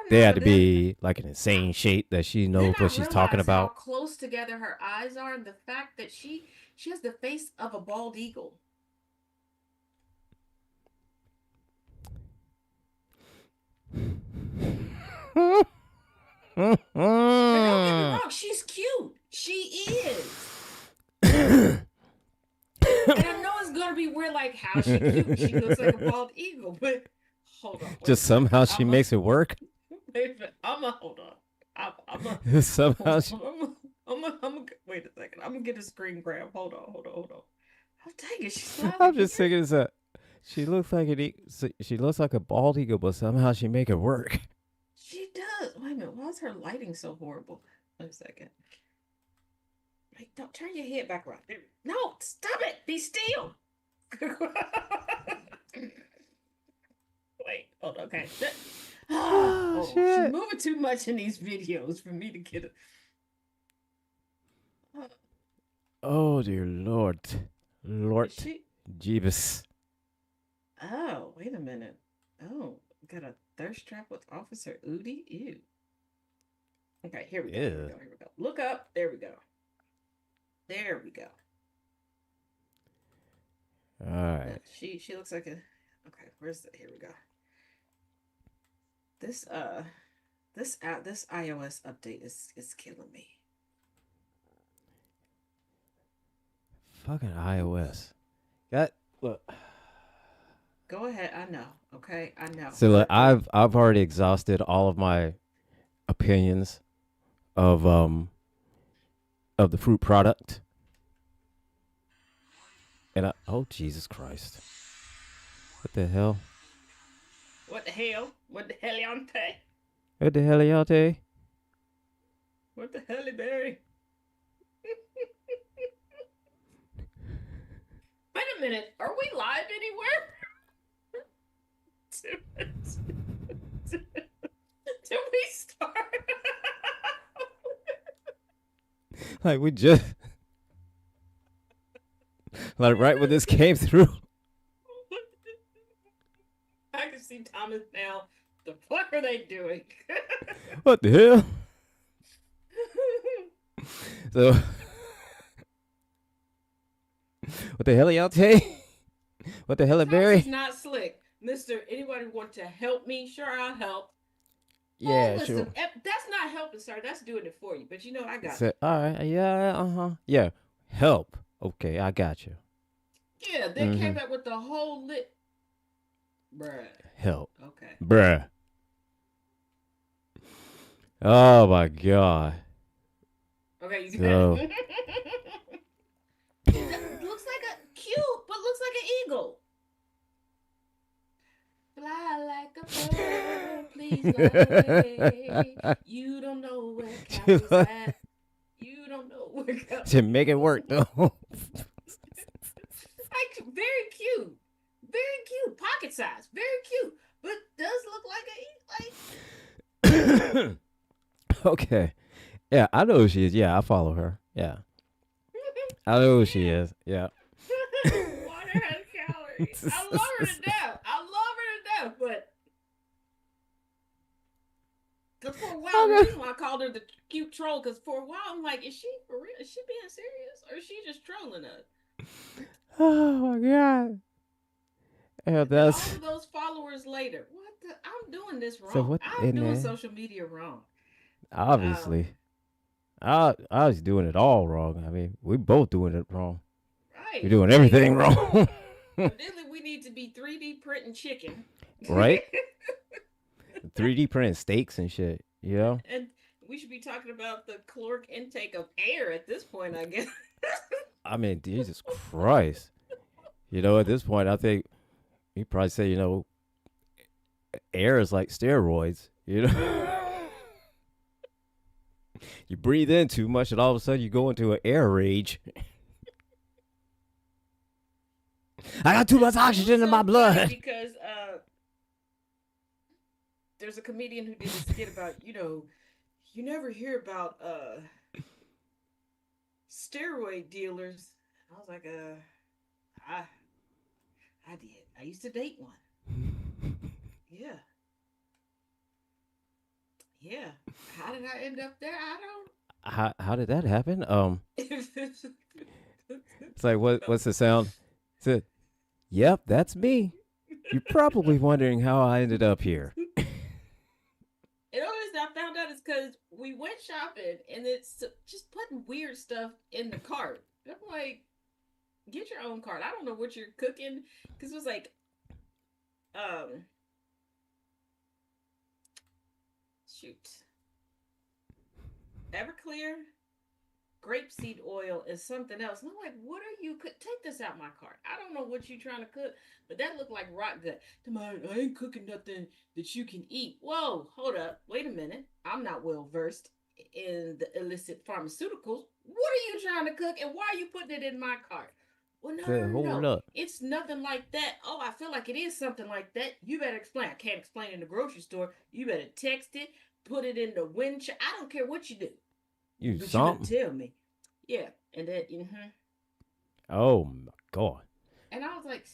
they no, had but to then be like an insane shape that she then knows I what she's talking realized how about. close together her eyes are, and the fact that she has the face of a bald eagle. And don't get me wrong, she's cute. She is. And I know it's gonna be weird, like how's she cute? She looks like a bald eagle. But hold on, wait a Just second. somehow she makes it work. Wait a minute. I'm a hold on. I'm a hold Somehow on. Wait a second. I'm gonna get a screen grab. Hold on. Oh dang it, she's smiling I'm just here. thinking, she looks like she looks like a bald eagle, but somehow she make it work. She does. Wait a minute. Why is her lighting so horrible? Wait a second. Wait, don't turn your head back around. No, stop it. Be still. Wait, hold on. Okay. Oh Hold on. She's shit! moving too much in these videos for me to get it. Oh dear Lord, Is Lord, she? Jeebus. Oh, wait a minute. Oh, got a thirst trap with Officer Udi? Ew. Okay, here we go. Yeah. Here we go. Look up. There we go. There we go. All right. She looks like a. Okay, where's the? Here we go. This this iOS update is killing me. Fucking iOS. That look. Go ahead. I know. Okay, I know. So look, But I've already exhausted all of my opinions of the fruit product, and oh Jesus Christ, what the hell? what the hell? What the heliante? What the hell, y'all? What the hell, Barry? Wait a minute. Are we live anywhere? Did we start? Like we just like right when this came through. I can see Thomas now. The fuck are they doing? What the hell? So what the hell, y'all? What the hell, Thomas is Barry? not slick. Mister, anybody want to help me? Sure, I'll help. Oh, Yeah, listen, sure. that's not helping, sir. That's doing it for you. But you know, I got So, all right, yeah, yeah. Help. Okay, I got you. you. Yeah, they came Mm-hmm. back with the whole lit. Bruh. Help, Okay. bruh. Oh my god. Okay, you got it. So That looks like a cute, but looks like an eagle. Fly like a bird, please fly away. You don't know where cows at. You don't know where cows. to make it work though. Like very cute, very cute, pocket size, very cute, but does look like Okay. Yeah, I know who she is. Yeah, I follow her. Yeah, I know who she is. Yeah. yeah. Water has calories. I love her to death. I love her to death, but because for a while, the Okay. reason why I called her the cute troll, because for a while I'm like, is she for real? Is she being serious, or is she just trolling us? Oh my god. Yeah, And then all that's of those followers later, what the? I'm doing this so. wrong. What I'm in doing there? social media wrong. Um, Obviously, I was doing it all wrong. I mean, we both doing it wrong. We're right. doing Like, everything wrong, evidently, we need to be 3D printing chicken. right? 3D printing steaks and shit. You know. And we should be talking about the caloric intake of air at this point, I guess. I mean, Jesus Christ. You know, at this point, I think you probably say, air is like steroids. You know, you breathe in too much, and all of a sudden you go into an air rage. I got too much It was oxygen in my so funny blood. because there's a comedian who did a skit about, you never hear about steroid dealers. I was like, I I did. I used to date one. Yeah. Yeah. How did I end up there? I How did that happen? don't. It's like what's the sound? It's a, yep, that's me. You're probably wondering how I ended up here. And the only reason I found out is because we went shopping and it's just putting weird stuff in the cart. And I'm like, get your own cart. I don't know what you're cooking because it was like, um, shoot, Everclear, grapeseed oil, and something else. And I'm like, what are you cook? Take this out my cart. I don't know what you're trying to cook, but that looked like rock gut. I ain't cooking nothing that you can eat. Whoa, hold up. Wait a minute. I'm not well versed in the illicit pharmaceuticals. What are you trying to cook and why are you putting it in my cart? Well, no, no, Said, no, hold no. up. It's nothing like that. Oh, I feel like it is something like that. You better explain. I can't explain in the grocery store. You better text it, put it in the wind. I don't care what you do, You but you better something? tell me. Yeah, and that, Oh my god. and I was like,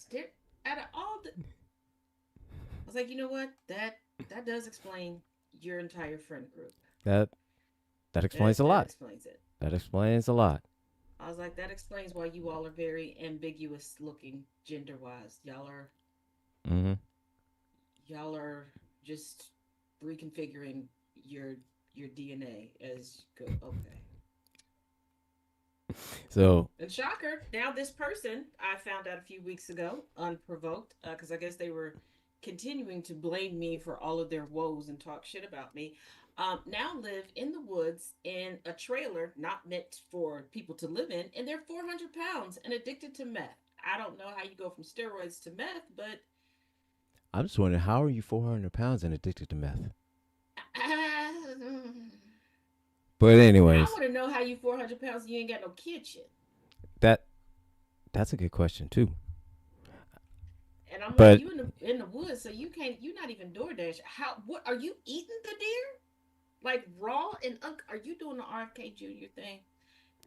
out of all the, I was like, you know what? That does explain your entire friend group. That that explains a That lot. explains it. That explains a lot. I was like, that explains why you all are very ambiguous looking gender wise. Hmm. Y'all are just reconfiguring your your DNA as you go. Okay. So And shocker, now this person I found out a few weeks ago, unprovoked, because I guess they were continuing to blame me for all of their woes and talk shit about me, now live in the woods in a trailer not meant for people to live in, and they're 400 pounds and addicted to meth. I don't know how you go from steroids to meth, but I'm just wondering, how are you 400 pounds and addicted to meth? But I anyways, want to know how you 400 pounds and you ain't got no kids yet. that that's a good question too. And I'm like, But you in the woods, so you can't. You're not even DoorDash. How? What are you eating the deer? Like raw and are you doing the RFK Jr. thing?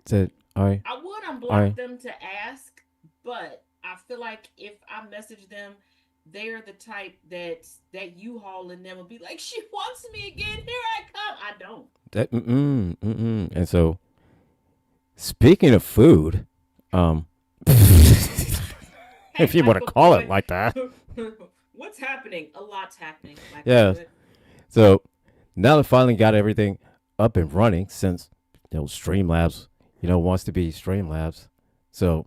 said, all right, I would all unblock right. them to ask, but I feel like if I message them, they're the type that you haul in them will be like, she wants me again. Here I come. I don't. That And so, speaking of food, um, Hey, if you want to Michael call it Boy, like that, what's happening? A lot's happening, Michael yeah. Boy. So now that finally got everything up and running, since Streamlabs, wants to be Streamlabs. So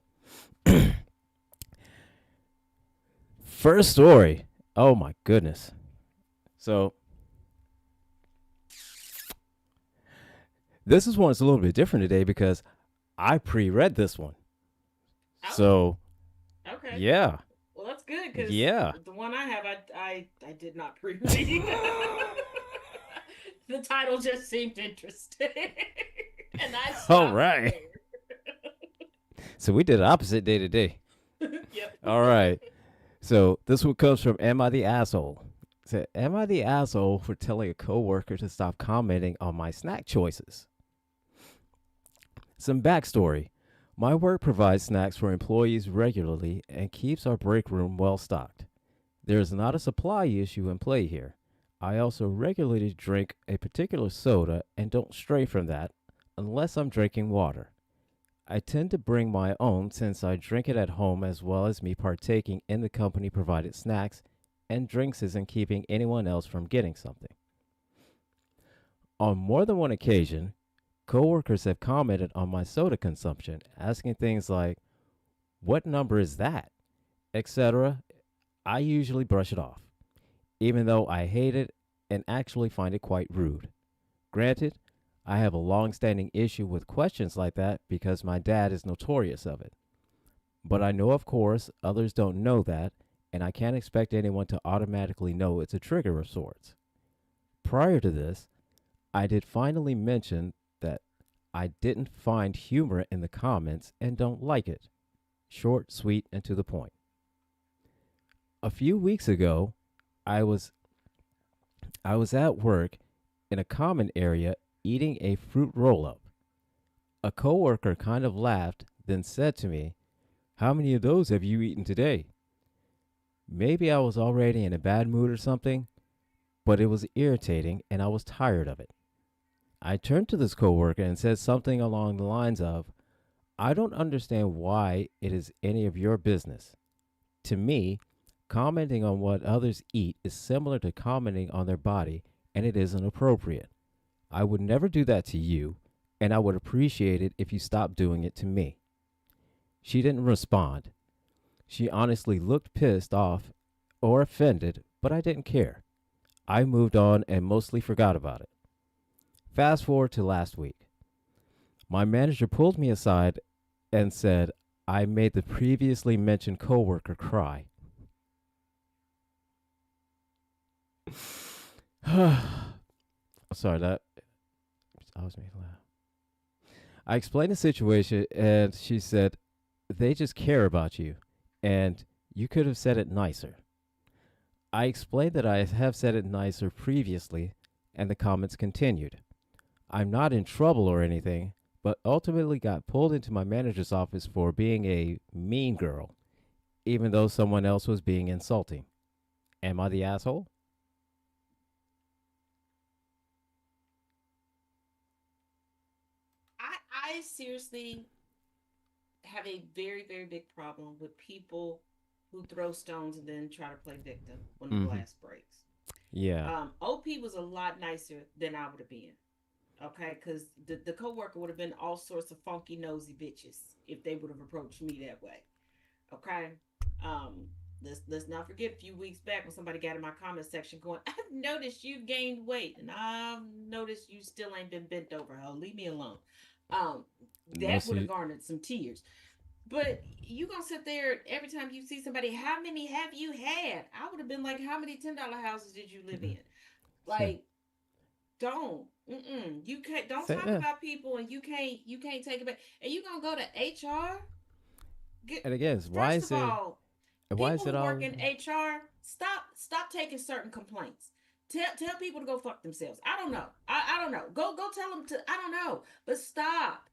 first story. Oh my goodness. So this is one that's a little bit different today because I pre-read this one. Oh, So okay. yeah, Well, that's good because yeah. the one I have, I did not pre-read. The title just seemed interesting, and I All stopped right. there. So we did opposite day to day. Yep. All right. So this one comes from Am I the Asshole? It said, Am I the asshole for telling a coworker to stop commenting on my snack choices? Some backstory. My work provides snacks for employees regularly and keeps our break room well stocked. There is not a supply issue in play here. I also regularly drink a particular soda and don't stray from that unless I'm drinking water. I tend to bring my own since I drink it at home as well as me partaking in the company provided snacks and drinks isn't keeping anyone else from getting something. On more than one occasion, coworkers have commented on my soda consumption, asking things like, "What number is that?" etc. I usually brush it off, even though I hate it and actually find it quite rude. Granted, I have a long standing issue with questions like that because my dad is notorious of it. But I know, of course, others don't know that, and I can't expect anyone to automatically know it's a trigger of sorts. Prior to this, I did finally mention that I didn't find humor in the comments and don't like it. Short, sweet, and to the point. A few weeks ago, I was I was at work in a common area eating a fruit roll-up. A coworker kind of laughed, then said to me, "How many of those have you eaten today?" Maybe I was already in a bad mood or something, but it was irritating and I was tired of it. I turned to this coworker and said something along the lines of, I don't understand why it is any of your business. To me, commenting on what others eat is similar to commenting on their body, and it isn't appropriate. I would never do that to you, and I would appreciate it if you stopped doing it to me. She didn't respond. She honestly looked pissed off or offended, but I didn't care. I moved on and mostly forgot about it. Fast forward to last week. My manager pulled me aside and said, I made the previously mentioned coworker cry. Sorry, that I was making laugh. I explained the situation and she said, they just care about you and you could have said it nicer. I explained that I have said it nicer previously and the comments continued. I'm not in trouble or anything, but ultimately got pulled into my manager's office for being a mean girl, even though someone else was being insulting. Am I the asshole? I seriously have a very, very big problem with people who throw stones and then try to play victim when the Mm-hmm. glass breaks. Yeah. OP was a lot nicer than I would have been. Okay, because the coworker would have been all sorts of funky nosy bitches if they would have approached me that way. Okay. Um, let's not forget a few weeks back when somebody got in my comment section going, I've noticed you've gained weight and I've noticed you still ain't been bent over. Oh, leave me alone. Um, that would have Mostly. garnered some tears. But you gonna sit there every time you see somebody, how many have you had? I would have been like, how many $10 houses did you live Mm-hmm. in? So, Like, don't. You can't don't say talk that. about people and you can't take it back. And you gonna go to HR? Get And again, first of all, why people is it who work all? in HR, stop taking certain complaints. Tell people to go fuck themselves. I don't know. I don't know. Go tell them to. I don't know. But stop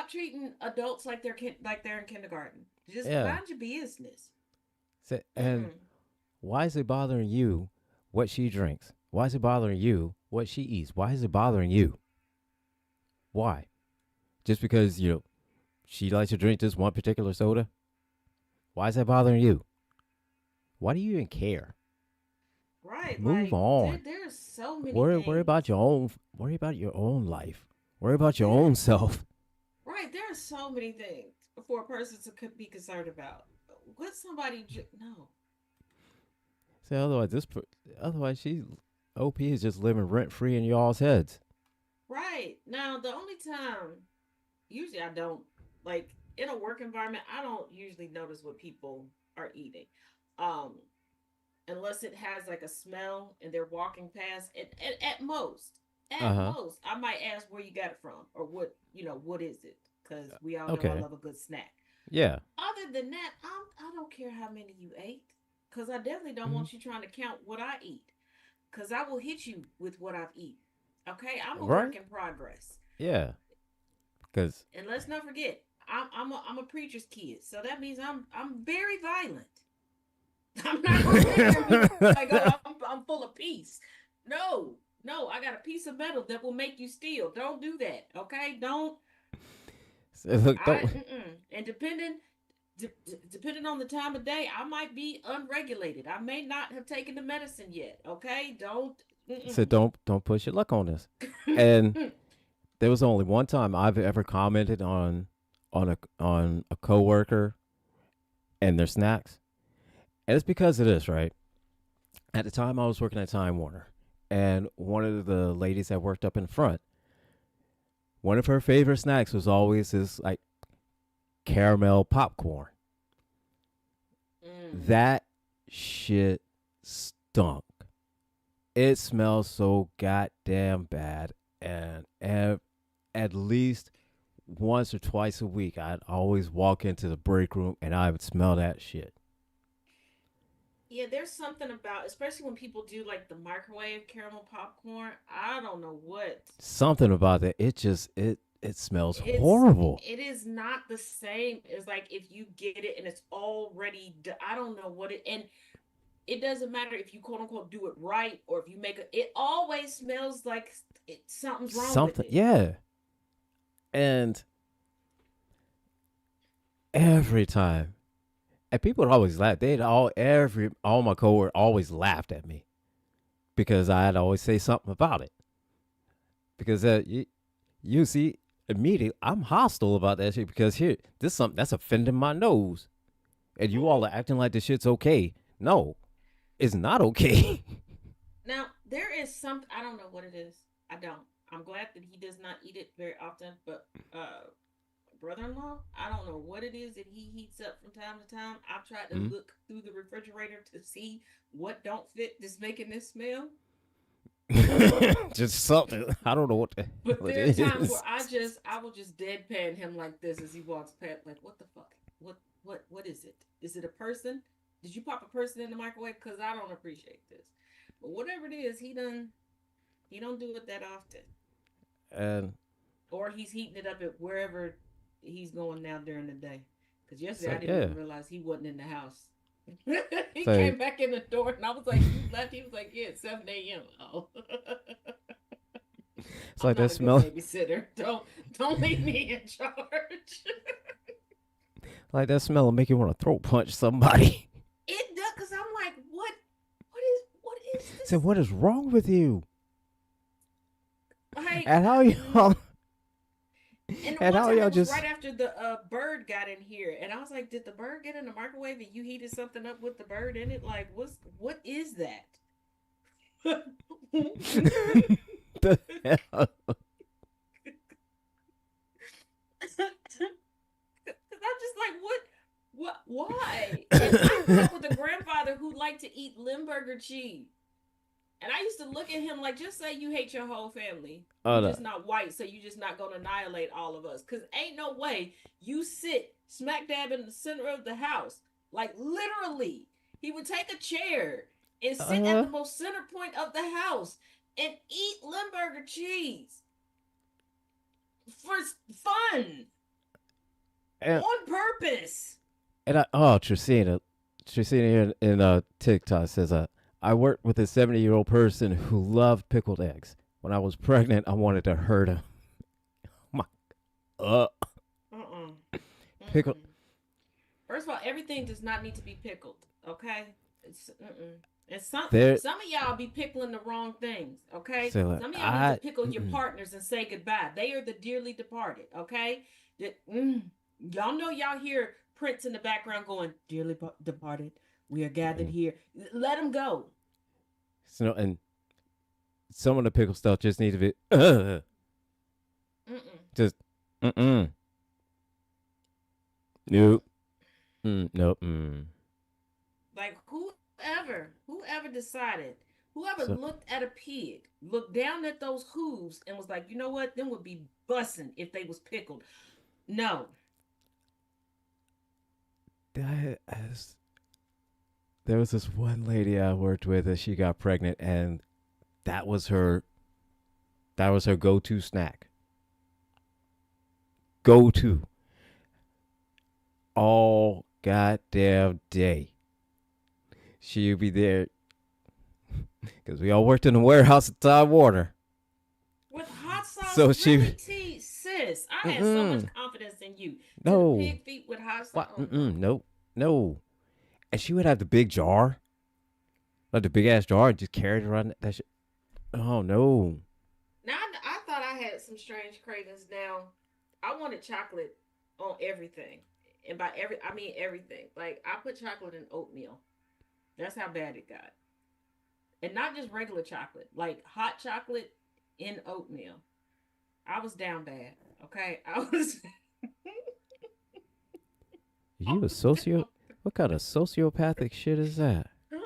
treating adults like they're in kindergarten. Just Yeah. mind your business. And Mm-mm. why is it bothering you what she drinks? Why is it bothering you what she eats? Why is it bothering you? Why? Just because she likes to drink this one particular soda? Why is that bothering you? Why do you even care? Right. Move Like on. there's so many Worry about things. your own. Worry about your own life. Worry about your There own self. right. There are so many things for a person to be concerned about. What somebody no. So otherwise she OP is just living rent free in y'all's heads. Right. Now, the only time, usually I don't, like, in a work environment, I don't usually notice what people are eating. Um, Unless it has like a smell and they're walking past. Uh At huh. most, I might ask where you got it from or what is it? Because we all know I Okay. love a good snack. Yeah. Other than that, I don't care how many you ate. Because I definitely don't Hmm. want you trying to count what I eat. Because I will hit you with what I've eaten. Okay? I'm a work Right. in progress. Yeah. Because And let's not forget, I'm a preacher's kid, so that means I'm very violent. I'm not gonna sit here and be like, oh, I'm full of peace. No, no, I got a piece of metal that will make you steal. Don't do that, okay? Don't. look, don't. And depending on the time of day, I might be unregulated. I may not have taken the medicine yet. Okay, don't. So don't push your luck on this. And there was only one time I've ever commented on a coworker and their snacks, and it's because of this, right? At the time, I was working at Time Warner, and one of the ladies that worked up in front, one of her favorite snacks was always this like caramel popcorn. Mm. That shit stunk. It smells so goddamn bad, and at least once or twice a week, I'd always walk into the break room and I would smell that shit. Yeah, there's something about, especially when people do like the microwave caramel popcorn. I don't know what. Something about that. It smells It's horrible. it is not the same as like if you get it and it's already. I don't know what it and it doesn't matter if you quote unquote do it right or if you make it. It always smells like something's wrong with Something, it. yeah. And every time, and people would always laugh. All my coworkers always laughed at me because I'd always say something about it. Because you see, immediately I'm hostile about that shit because here, this is something that's offending my nose, and you all Mm-hmm. are acting like this shit's okay. No, it's not okay. Now there is some. I don't know what it is. I don't. I'm glad that he does not eat it very often. But brother-in-law, I don't know what it is that he heats up from time to time. I've tried to Hmm? look through the refrigerator to see what don't fit that's making this smell. Just something. I don't know what the But hell it there are times where is. I will just deadpan him like this as he walks past, like, what the fuck? What is it? Is it a person? Did you pop a person in the microwave? Because I don't appreciate this. But whatever it is, he don't do it that often. And Or he's heating it up at wherever he's going now during the day. Because it's yesterday I like, didn't yeah, even realize he wasn't in the house. He it's came like, back in the door and I was like, "You left?" He was like, "Yeah, it's 7 a.m." Oh. it's I'm like that not a good smell, babysitter. Don't leave me in charge. like that smell will make you want to throat punch somebody. It does, because I'm like, what is So this? what is wrong with you? Like, And how y'all, and and one how time y'all it was just right after the bird got in here, and I was like, did the bird get in the microwave and you heated something up with the bird in it? Like, what is that? the hell? I'm just like, why? And I grew up with a grandfather who liked to eat Limburger cheese. And I used to look at him like, just say you hate your whole family. Oh You no, just not white, so you just not gonna annihilate all of us. Cause ain't no way you sit smack dab in the center of the house. Like literally, he would take a chair and sit at uh, the most center point of the house and eat Limburger cheese for fun and on purpose. Tristina here in TikTok says, I worked with a 70-year-old person who loved pickled eggs. When I was pregnant, I wanted to hurt him. My, uh, Uh-uh. pickled. Mm-mm. First of all, everything does not need to be pickled. Okay, it's and There, some of y'all be pickling the wrong things. Okay, say like, some of y'all need to pickle your mm-mm. partners and say goodbye. They are the dearly departed. Okay, that y'all know y'all hear Prince in the background going, "Dearly departed, we are gathered Mm-mm. here." Let them go. So, and some of the pickle stuff just needs to be, Mm-mm. just, mm-mm. Nope. Nope. Like whoever decided, whoever So, looked at a pig, looked down at those hooves and was like, you know what, them would be bussing if they was pickled. No. that as there was this one lady I worked with and she got pregnant and that was her that was her go-to snack. Go-to all goddamn day. She'd be there because we all worked in the warehouse at Time Warner. With hot sauce, So really, she, T, sis. I had so much mm-mm, confidence in you. To the no, pig feet with hot sauce. what, Oh no. nope, no. And she would have the big jar, like the big ass jar, and just carry it around that shit. Oh no, Now I thought I had some strange cravings. Now I wanted chocolate on everything, and by every I mean everything. Like I put chocolate in oatmeal. That's how bad it got. And not just regular chocolate, like hot chocolate in oatmeal. I was down bad. Okay, I was. you a socio? What kind of sociopathic shit is that? I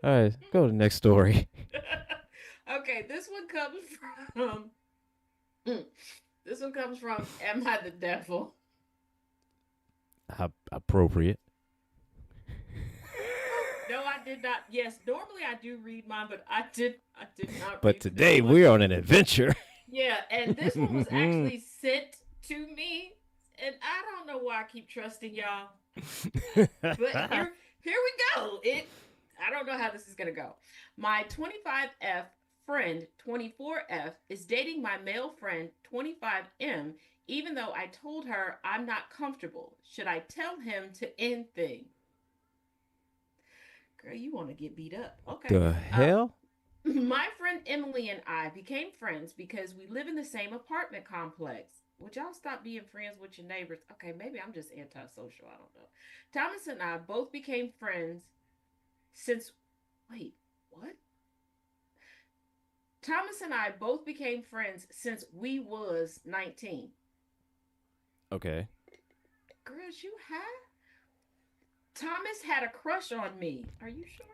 All right, go to the next story. don't know. Okay, this one comes from. This one comes from. Am I the devil? Appropriate. No, I did not. Yes, normally I do read mine, but I did. I did not But read this today one. we're on an adventure. Yeah, and this one was actually sent to me, and I don't know why I keep trusting y'all. But Here we go. I don't know how this is going to go. My 25F friend 24F is dating my male friend 25M even though I told her I'm not comfortable. Should I tell him to end things? Girl, you want to get beat up. Okay. The hell? My friend Emily and I became friends because we live in the same apartment complex. Would y'all stop being friends with your neighbors? Okay, maybe I'm just antisocial. I don't know. Thomas and I both became friends since. Wait, what? Thomas and I both became friends since we was 19. Okay. Girls, you have? Thomas had a crush on me. Are you sure?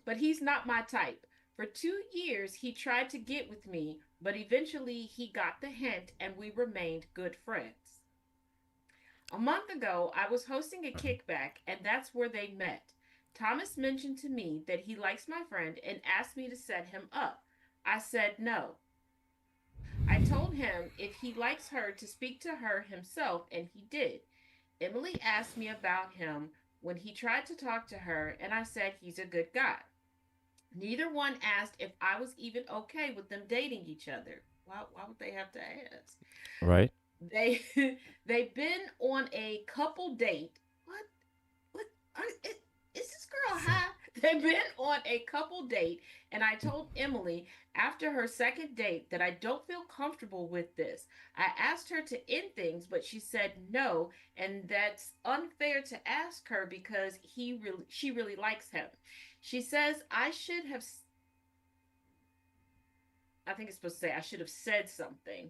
But he's not my type. For 2 years, he tried to get with me, but eventually he got the hint and we remained good friends. A month ago, I was hosting a kickback, and that's where they met. Thomas mentioned to me that he likes my friend and asked me to set him up. I said no. I told him if he likes her to speak to her himself, and he did. Emily asked me about him when he tried to talk to her, and I said he's a good guy. Neither one asked if I was even okay with them dating each other. Why would they have to ask? Right. They they've been on a couple date. What? What? Is this girl high? They've been on a couple date, and I told Emily after her second date that I don't feel comfortable with this. I asked her to end things, but she said no, and that's unfair to ask her because she really likes him. She says I think it's supposed to say I should have said something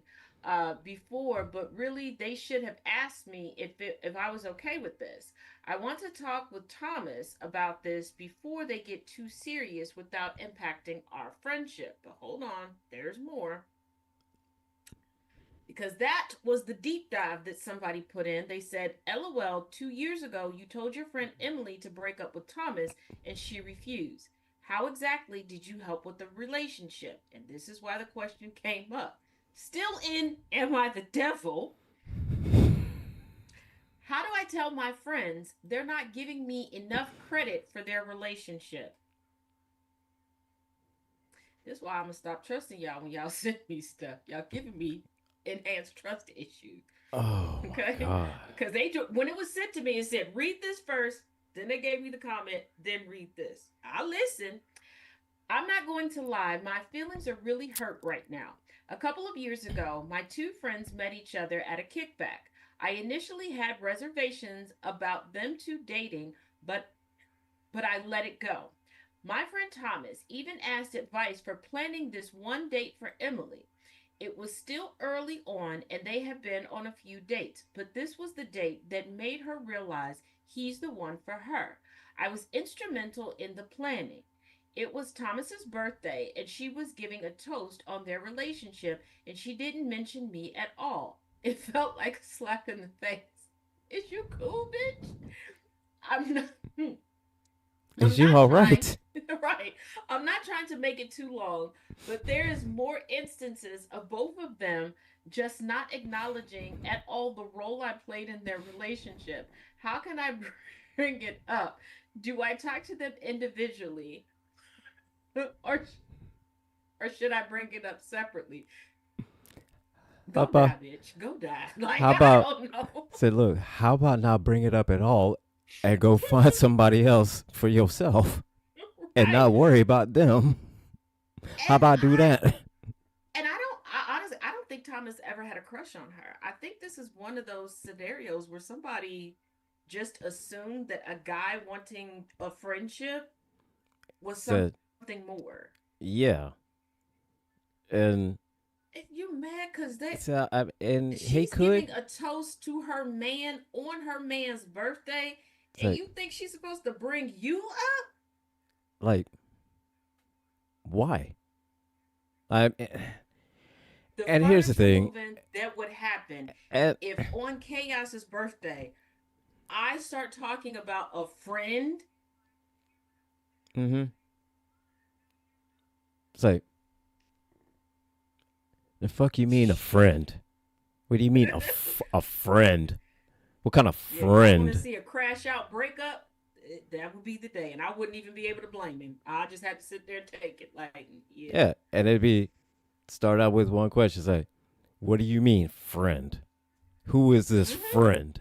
before, but really they should have asked me if I was okay with this. I want to talk with Thomas about this before they get too serious without impacting our friendship. But hold on, there's more. Because that was the deep dive that somebody put in. They said, LOL, 2 years ago, you told your friend Emily to break up with Thomas and she refused. How exactly did you help with the relationship? And this is why the question came up. Still in Am I the Devil? How do I tell my friends they're not giving me enough credit for their relationship? This is why I'm going to stop trusting y'all when y'all send me stuff. Y'all giving me enhanced trust issues. Oh my Okay, god. because when it was sent to me, it said read this first, then they gave me the comment, then read this. I listen. I'm not going to lie, my feelings are really hurt right now. A couple of years ago, my two friends met each other at a kickback. I initially had reservations about them two dating, but I let it go. My friend Thomas even asked advice for planning this one date for Emily. It was still early on, and they have been on a few dates, but this was the date that made her realize he's the one for her. I was instrumental in the planning. It was Thomas's birthday, and she was giving a toast on their relationship, and she didn't mention me at all. It felt like a slap in the face. Is you cool, bitch? I'm not. I'm Is you not all trying, right? right? I'm not trying to make it too long, but there is more instances of both of them just not acknowledging at all the role I played in their relationship. How can I bring it up? Do I talk to them individually, or should I bring it up separately? How Go about die, bitch. Go die. Like how I about don't know. say, look, how about not bring it up at all and go find somebody else for yourself and Right? not worry about them? How And about do that? I honestly, I don't think Thomas ever had a crush on her. I think this is one of those scenarios where somebody just assumed that a guy wanting a friendship was Said, something more. yeah. And If you mad because and he she's could giving a toast to her man on her man's birthday, and say, you think she's supposed to bring you up? like, why? I The and here's the furniture thing. moving that would happen And, if on Chaos's birthday I start talking about a friend. mm-hmm. It's like, the fuck you mean a friend? What do you mean a friend? What kind of Yeah, y'all want to friend? see a crash out breakup? that would be the day, and I wouldn't even be able to blame him. I just had to sit there and take it. Like, yeah, Yeah, and it'd be start out with one question, say, "What do you mean, friend? Who is this mm-hmm. friend?"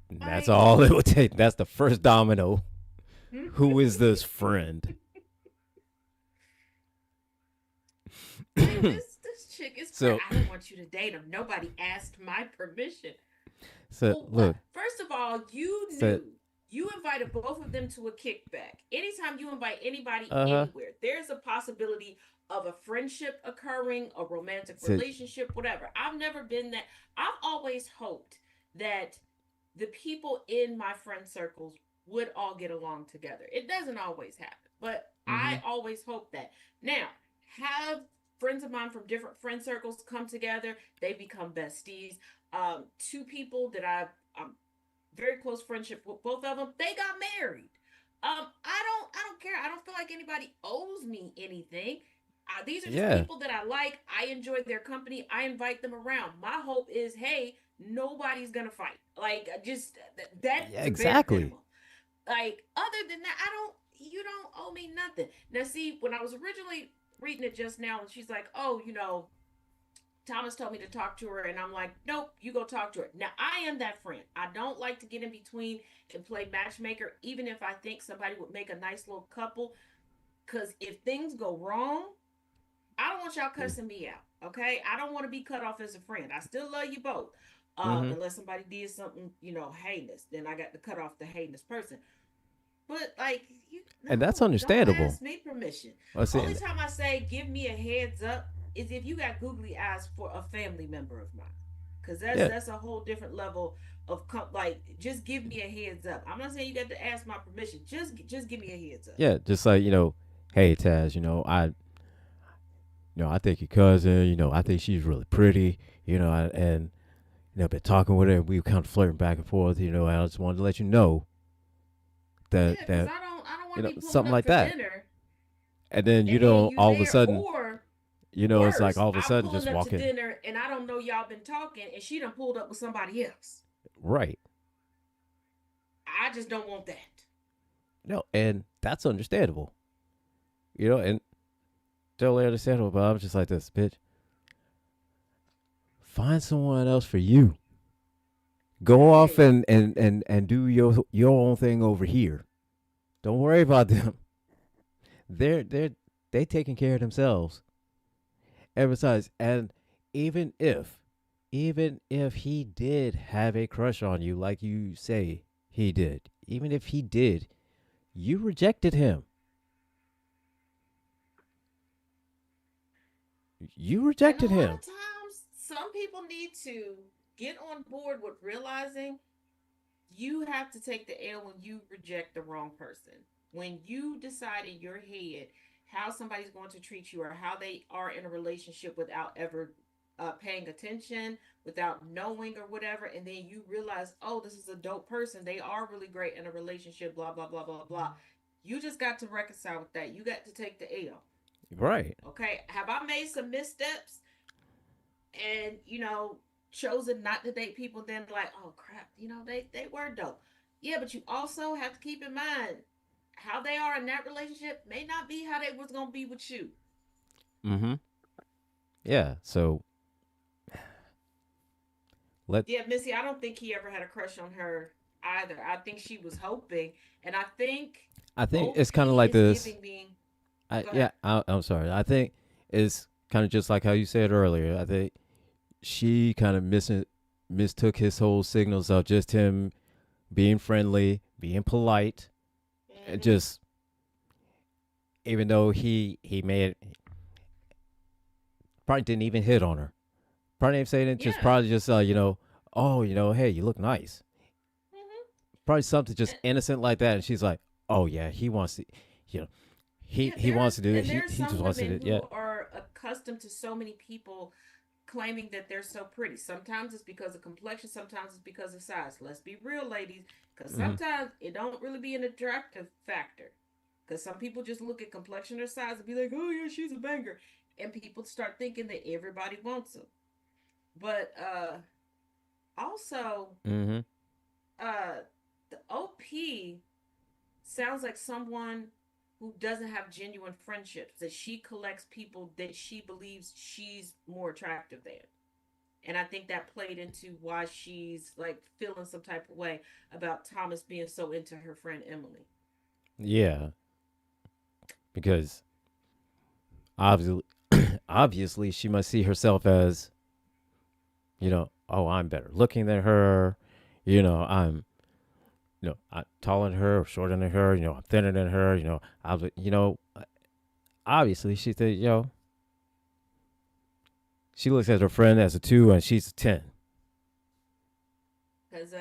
And that's Like, all it would take. That's the first domino. Who is like this friend? this chick is crazy. so, I don't want you to date him. Nobody asked my permission. so Well, what? look, First of all, you so, knew. You invited both of them to a kickback. Anytime you invite anybody uh huh. anywhere, there's a possibility of a friendship occurring, a romantic So, relationship, whatever. I've never been that. I've always hoped that the people in my friend circles would all get along together. It doesn't always happen, but mm-hmm. I always hope that. Now, have friends of mine from different friend circles come together, they become besties. Two people that I'm very close friendship with both of them, they got married. I don't care. I don't feel like anybody owes me anything. These are just Yeah, people that I like. I enjoy their company. I invite them around. My hope is, hey, nobody's gonna fight. Like, just that's yeah, the bare exactly. minimum. Like, other than that, I don't. You don't owe me nothing. Now, see, when I was originally reading it just now, and she's like, oh, Thomas told me to talk to her, and I'm like, nope, you go talk to her. Now, I am that friend. I don't like to get in between and play matchmaker, even if I think somebody would make a nice little couple. Because if things go wrong, I don't want y'all cussing me out. Okay, I don't want to be cut off as a friend. I still love you both. Mm-hmm. Unless somebody did something, heinous, then I got to cut off the heinous person. But like, And that's no, don't understandable. ask me permission. I see. Only time I say give me a heads up is if you got googly eyes for a family member of mine, because that's Yeah, that's a whole different level of like, just give me a heads up. I'm not saying you got to ask my permission. Just give me a heads up. yeah. Just like hey Taz, I think your cousin, I think she's really pretty, and been talking with her. We were kind of flirting back and forth, and I just wanted to let you know that Yeah, because that I don't want to be pulling something up like for that. dinner And then and then you all of a there, sudden, or it's like worse, all of a I'm sudden pulling just up to walking dinner and I don't know y'all been talking and she done pulled up with somebody else. right. I just don't want that. No, and that's understandable. And totally understandable. But I'm just like this, bitch. Find someone else for you. Go off Right. and do your own thing over here. Don't worry about them. They're they taking care of themselves. And besides, and even if even if he did have a crush on you, like you say he did, even if he did, you rejected him. You And a rejected lot him. of times, some people need to get on board with realizing you have to take the L when you reject the wrong person. When you decide in your head how somebody's going to treat you or how they are in a relationship without ever paying attention, without knowing or whatever, and then you realize, oh, this is a dope person. They are really great in a relationship, blah, blah, blah, blah, blah. You just got to reconcile with that. You got to take the L. Right. Okay. Have I made some missteps and, chosen not to date people, then like, oh crap, they were dope. Yeah, but you also have to keep in mind how they are in that relationship may not be how they was gonna be with you. Mm-hmm. Yeah. So let Yeah, Missy, I don't think he ever had a crush on her either. I think she was hoping, and I think I think it's OP kind of like is this. giving me. I Go ahead. yeah. I'm sorry. I think it's kind of just like how you said earlier. I think she kind of mistook his whole signals of just him being friendly, being polite, and Mm-hmm. just even though he made probably didn't even hit on her. Probably didn't say it. Just Yeah. probably just oh hey you look nice. Mm-hmm. Probably something just And, innocent like that, and she's like, oh yeah, he wants to, you know, yeah, he wants to do it. there are He just some wants to do women it. who Yeah. are accustomed to so many people claiming that they're so pretty. Sometimes it's because of complexion, sometimes it's because of size. Let's be real, ladies, because Mm-hmm. sometimes it don't really be an attractive factor. Because some people just look at complexion or size and be like, oh yeah, she's a banger. And people start thinking that everybody wants them. But also, Mm-hmm. uh The OP sounds like someone who doesn't have genuine friendships, that she collects people that she believes she's more attractive than. And I think that played into why she's like feeling some type of way about Thomas being so into her friend Emily. Yeah, because obviously, obviously, she must see herself as, oh, I'm better looking than her. I'm, I'm taller than her or shorter than her. I'm thinner than her. Obviously, she said, she looks at her friend as a 2 and she's a 10. Because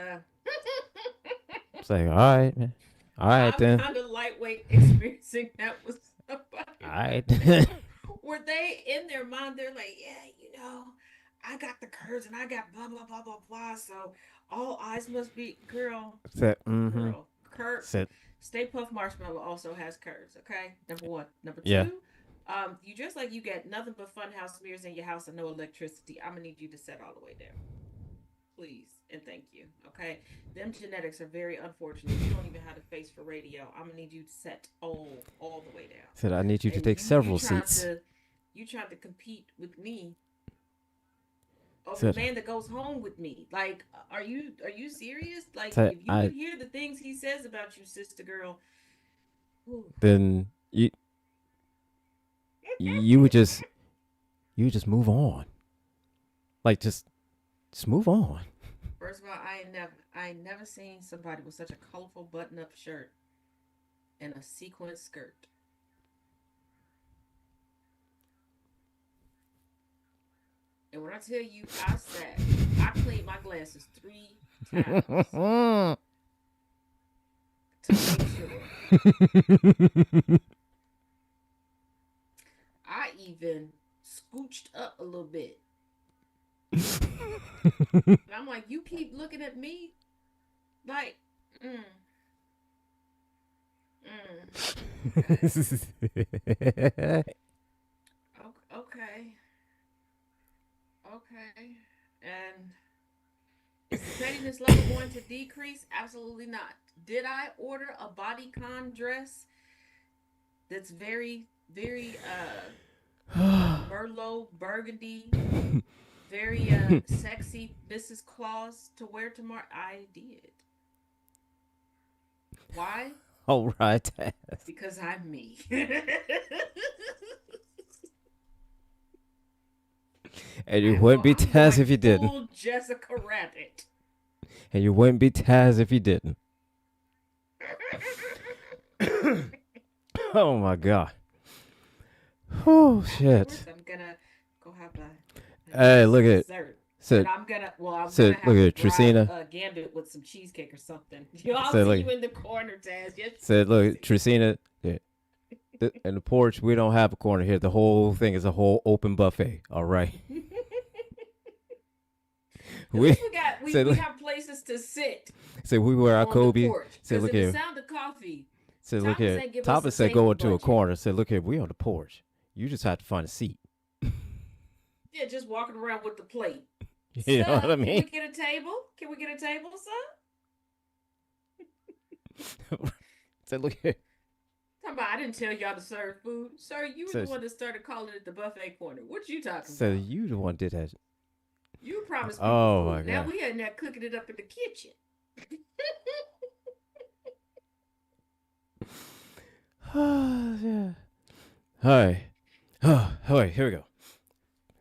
It's like, all right, man. All right, I'm then. kind of lightweight experiencing that with All somebody right. right now. Where they, in their mind, they're like, yeah, I got the curves and I got blah, blah, blah, blah, blah. So all eyes must be, girl, Said, mm-hmm. girl, curve. Said, Stay Puft Marshmallow also has curves, okay? Number one. Number yeah. two, you just like you get nothing but funhouse mirrors in your house and no electricity. I'm gonna need you to set all the way down. Please and thank you. Okay. Them genetics are very unfortunate. You don't even have a face for radio. I'm gonna need you to set all the way down. Said, I need you to And take several seats. You trying to compete with me over Said, the man that goes home with me. Like, are you serious? Like, said, if you could hear the things he says about you, sister girl, whew. then you would just move on. Like, just move on. First of all, I ain't never seen somebody with such a colorful button-up shirt and a sequin skirt. And when I tell you, I cleaned my glasses 3 times to make sure. I even scooched up a little bit. And I'm like, you keep looking at me like, okay. Okay. Okay. And is the pettiness level going to decrease? Absolutely not. Did I order a bodycon dress that's very, very Merlot burgundy, very sexy Mrs. Claus to wear tomorrow? I did. Why? All right. Because I'm me. And you wouldn't be Taz if you didn't. Full Jessica Rabbit. And you wouldn't be Taz if you didn't. Oh my god. Oh shit. I'm gonna go have a hey, look at dessert. Said, I'm gonna have look to at Tracina. Gambit with some cheesecake or something. I'll said, see look, you in the corner, Taz. Yes. Said, look, Tracina. Yeah. In the porch, we don't have a corner here. The whole thing is a whole open buffet. All right. we have places to sit. So we wear our Kobe. Say, look here. The sound of coffee. Say, look here. Thomas said go into a corner. Said, look here. We on the porch. You just have to find a seat. Yeah, just walking around with the plate. You know what I mean? Can we get a table? Can we get a table, son? Say, look here. Talking about, I didn't tell y'all to serve food. Sir, you were the one that started calling it the buffet corner. What you talking about? So you the one did that. You promised me food. My God. Now we in there cooking it up in the kitchen. Yeah. Hi. Oh, wait, here we go.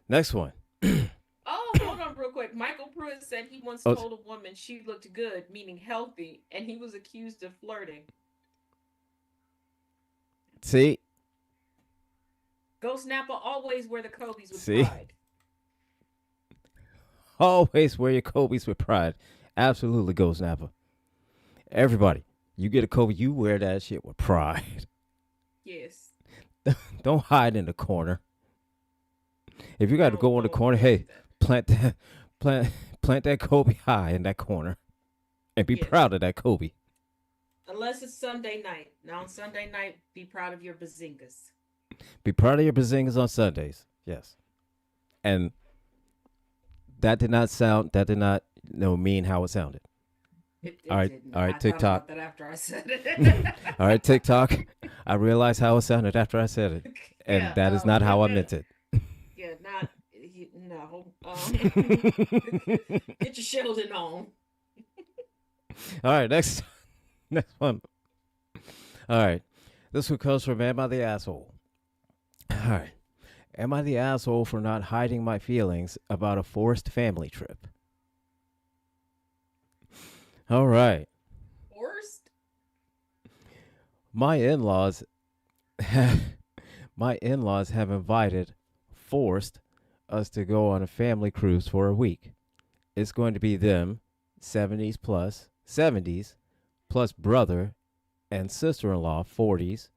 Next one. Oh, hold on real quick. Michael Pruitt said he once told a woman she looked good, meaning healthy, and he was accused of flirting. See? Ghost Napa always wear the Kobe's with pride. Always wear your Kobe's with pride. Absolutely, Ghost Napa. Everybody, you get a Kobe, you wear that shit with pride. Yes. Don't hide in the corner. If you got to go in the corner, hey, plant that Kobe high in that corner, and be proud of that Kobe. Unless it's Sunday night. Now on Sunday night, be proud of your bazingas. Be proud of your bazingas on Sundays. Yes. And that did not mean how it sounded. It All right, didn't. all I right, thought TikTok. about that after I said it. All right, TikTok. I realized how it sounded after I said it, and Yeah. that is not how I meant it. Yeah. Not. No. Get your Sheldon on. All right, next next one. All right, this one comes from Am I the Asshole? All right, am I the asshole for not hiding my feelings about a forced family trip? All right, Worst. my in-laws, my in-laws have invited, forced us to go on a family cruise for a week. It's going to be them, 70s plus, 70s plus brother and sister in law, 40s,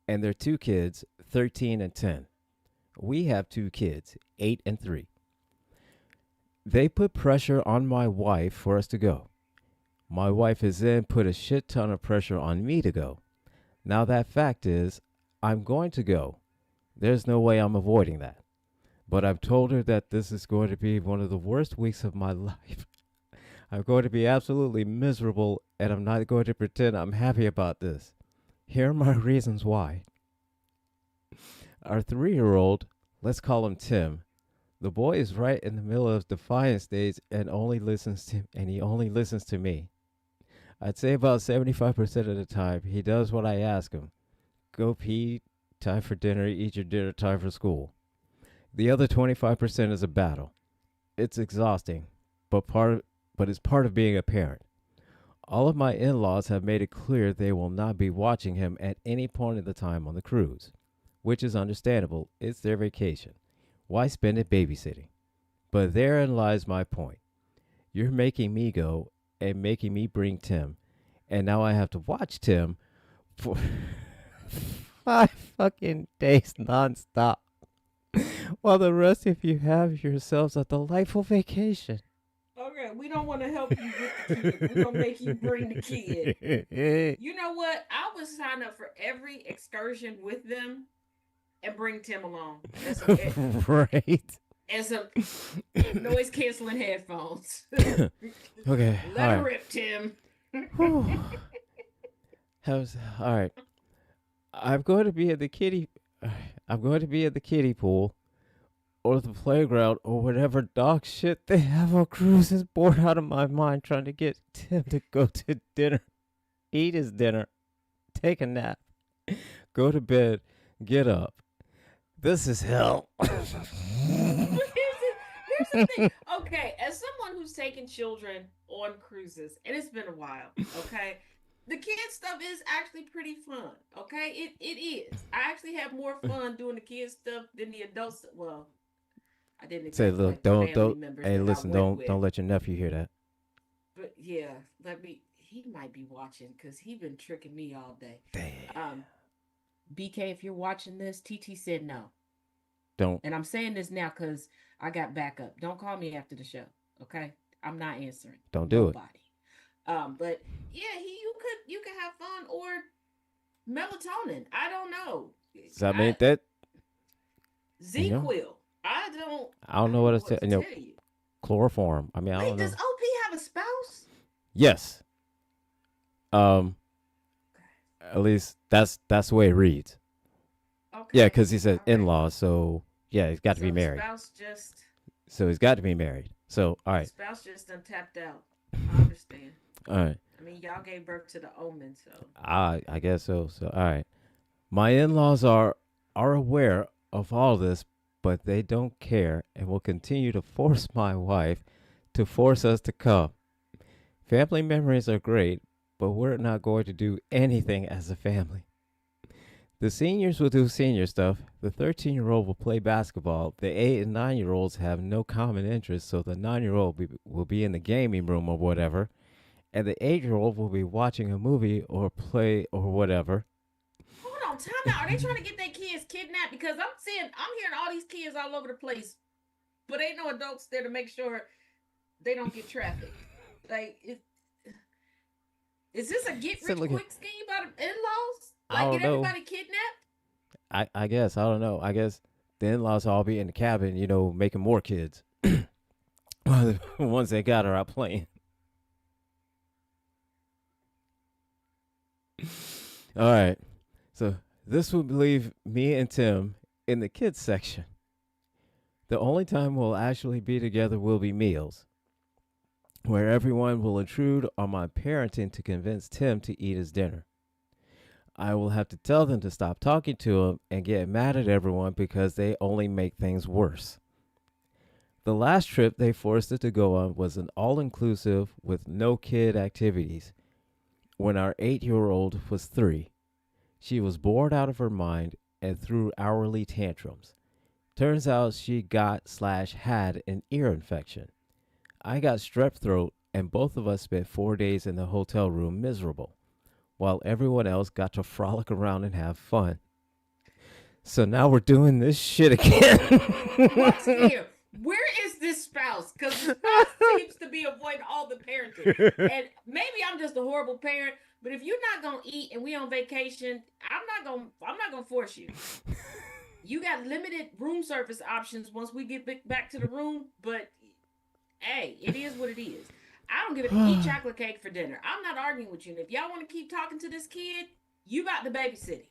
and their two kids, 13 and 10. We have two kids, 8 and 3. They put pressure on my wife for us to go. My wife has then put a shit ton of pressure on me to go. Now, that fact is, I'm going to go. There's no way I'm avoiding that. But I've told her that this is going to be one of the worst weeks of my life. I'm going to be absolutely miserable, and I'm not going to pretend I'm happy about this. Here are my reasons why. Our 3 year old, let's call him Tim. The boy is right in the middle of defiance stage and he only listens to me. I'd say about 75% of the time he does what I ask him. Go pee, time for dinner, eat your dinner, time for school. The other 25% is a battle. It's exhausting, but it's part of being a parent. All of my in-laws have made it clear they will not be watching him at any point of the time on the cruise, which is understandable. It's their vacation. Why spend it babysitting? But therein lies my point. You're making me go and making me bring Tim, and now I have to watch Tim for 5 fucking days nonstop, while the rest of you have yourselves a delightful vacation. Okay, we don't want to help you with the kid. We're gonna make you bring the kid. You know what? I would sign up for every excursion with them and bring Tim along. Right. And some noise canceling headphones. Okay. Let her rip, Tim. How's all right? I'm going to be at the kiddie. I'm going to be at the kiddie pool or the playground or whatever dog shit they have on cruises. Bored out of my mind trying to get Tim to go to dinner, eat his dinner, take a nap, go to bed, get up. This is hell. Here's the thing. Okay, as someone who's taken children on cruises, and it's been a while, okay, the kid stuff is actually pretty fun. Okay, it is. I actually have more fun doing the kid stuff than the adults. Well, I didn't Say, exactly look, like the family don't. members Hey, that I listen, went don't with. let your nephew hear that. But yeah, let me. He might be watching because he been tricking me all day. Damn. BK, if you're watching this, TT said no. Don't. And I'm saying this now because I got backup. Don't call me after the show, okay? I'm not answering. Don't do it. Nobody. But yeah, you could have fun or melatonin. I don't know. Does that mean that? Z-Quil. I don't know what to to tell tell you. Chloroform. I mean, I Wait, don't does know. OP have a spouse? Yes. Um. At least that's the way it reads. Okay. Yeah, because he said All right. in-laws, so yeah, he's got to So be the married. spouse just So he's got to be married. So all the right, spouse just done tapped out. I understand. all right. I mean, y'all gave birth to the omen, so I guess so. So all right. My in-laws are aware of all this, but they don't care and will continue to force my wife to force us to come. Family memories are great, but we're not going to do anything as a family. The seniors will do senior stuff. The 13-year-old will play basketball. The 8 and 9-year-olds have no common interest, so the 9-year-old will be in the gaming room or whatever, and the 8-year-old will be watching a movie or play or whatever. hold on, time out. Are they trying to get their kids kidnapped? Because I'm hearing all these kids all over the place, but ain't no adults there to make sure they don't get trafficked. Like, is this a get So rich look at, quick scheme by the in-laws? I Like, don't get know. everybody kidnapped? I guess I don't know. I guess the in-laws all be in the cabin, making more kids. While the ones they got are out playing. All right. So this would leave me and Tim in the kids section. The only time we'll actually be together will be meals, where everyone will intrude on my parenting to convince Tim to eat his dinner. I will have to tell them to stop talking to him and get mad at everyone because they only make things worse. The last trip they forced us to go on was an all inclusive with no kid activities when our 8-year-old was 3. She was bored out of her mind and threw hourly tantrums. Turns out she got slash had an ear infection. I got strep throat, and both of us spent 4 days in the hotel room miserable, while everyone else got to frolic around and have fun. So now we're doing this shit What's again. here? Where is this spouse? Because the spouse seems to be avoiding all the parenting. And maybe I'm just a horrible parent, but if you're not gonna eat and we on vacation, I'm not gonna force you. You got limited room service options once we get back to the room, but hey, it is what it is. I don't give it. Eat chocolate cake for dinner. I'm not arguing with you. And if y'all want to keep talking to this kid, you got the babysitting.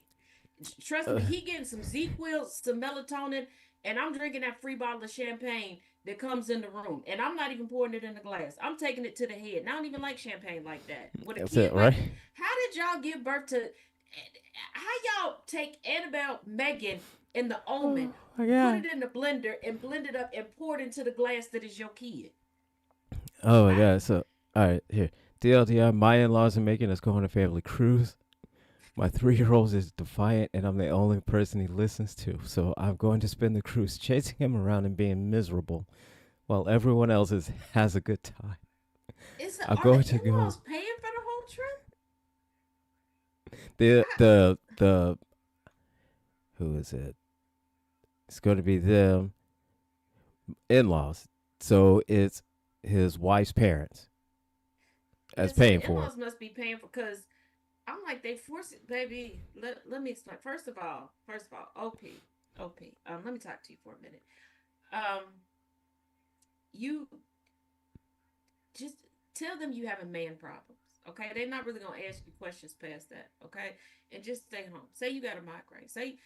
Trust me, he getting some ZQL, some melatonin, and I'm drinking that free bottle of champagne that comes in the room. And I'm not even pouring it in the glass. I'm taking it to the head. And I don't even like champagne like that. With a That's it, kid right? like that, how did y'all give birth to? How y'all take Annabelle, Megan, and the Oh Omen, my put god. it in the blender and blend it up and pour it into the glass that is your kid? Oh my I, god. So, all right, here. DLDR, my in laws are making us go on a family cruise. My 3-year-old is defiant, and I'm the only person he listens to. So I'm going to spend the cruise chasing him around and being miserable while everyone else has a good time. I'm are the going to go. in-laws paying for the whole trip? The I, the the who is it? It's going to be them in-laws. So it's his wife's parents as yeah, so paying the for it. in-laws must be paying for because I'm like they force it, baby. Let me explain. First of all, OP. Let me talk to you for a minute. Um, you just tell them you having man problems. Okay, they're not really gonna ask you questions past that. Okay, and just stay home. Say you got a migraine. Say